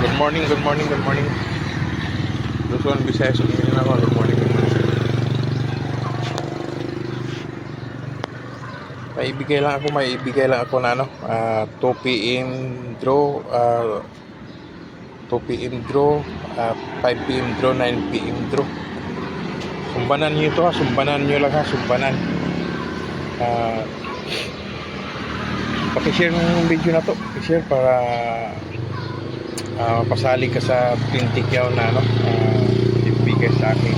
Good morning, good morning, good morning. Luzon, Visayas, umitin ako. Good morning, good morning. May ibigay lang ako na 2 p.m. draw, 2 p.m. draw, 5 p.m. draw, 9 p.m. draw. Sumbanan nyo ito ha, sumbanan nyo lang ha, sumbanan. Pakishare ng video na to, pakishare para pasali ka sa 20 kyaw na ibigay sa aking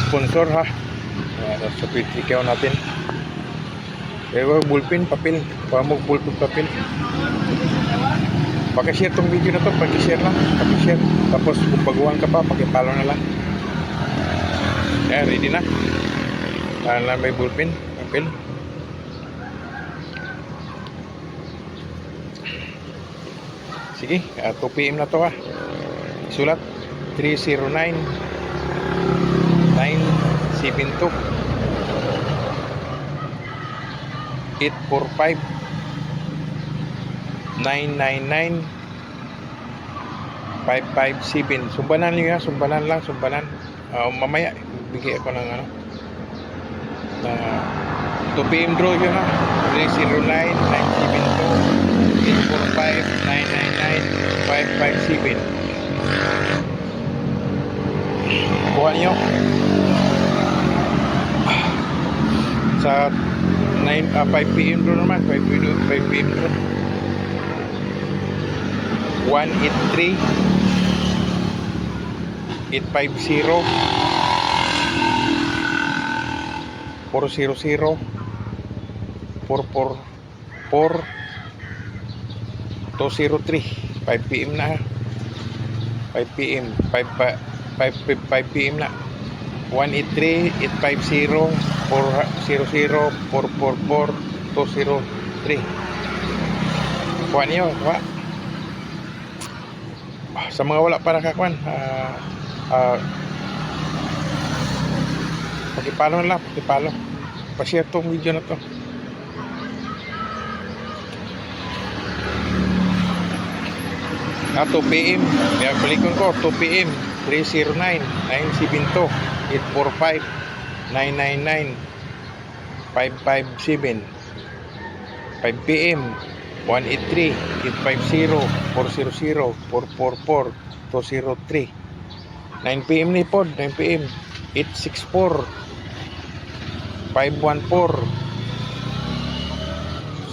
sponsor ha. Sa 20 kyaw natin. Pero bullpen, papel, pamog bullpen, papel. Pakishare tong video na to, pakishare lang, pakishare. Tapos kung baguhan ka pa, pakipalo na lang. Yan, ready na. Na may bullpen, papel. Sige, 2 p.m. na to ha. Sulat 309 972 845 999 557. Sumbanan nyo ya, sumbanan lang, sumbanan. Mamaya bigay ako ng na 2 p.m. draw yun ha. 309 972 845 999 557. Kuha nyo sa 5 p.m. draw naman, 5 p.m. draw 183 850 400 444 203. 5 p.m. na 5 p.m. 5 p.m. na 183 850 400 444 203. Kuha niyo, kuha. Sa mga wala pa nakakuan, pakipalo na lang, pakipalo. Pa-share tong video na to. Na 2 p.m. Kaya balikon ko, 2 p.m. 309 972 845 999 557. 5 p.m. 183 850 400 444 203. 9 p.m. ni pod, 9 p.m. 864 514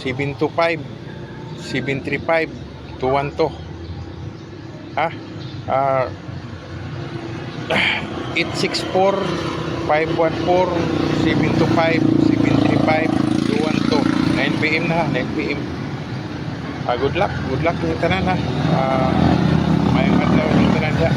725 735 212. 864 514 725 735 212. 9 p.m. na, 9 p.m. Good luck yung tanan ha. Mayroon at yung tanan dyan.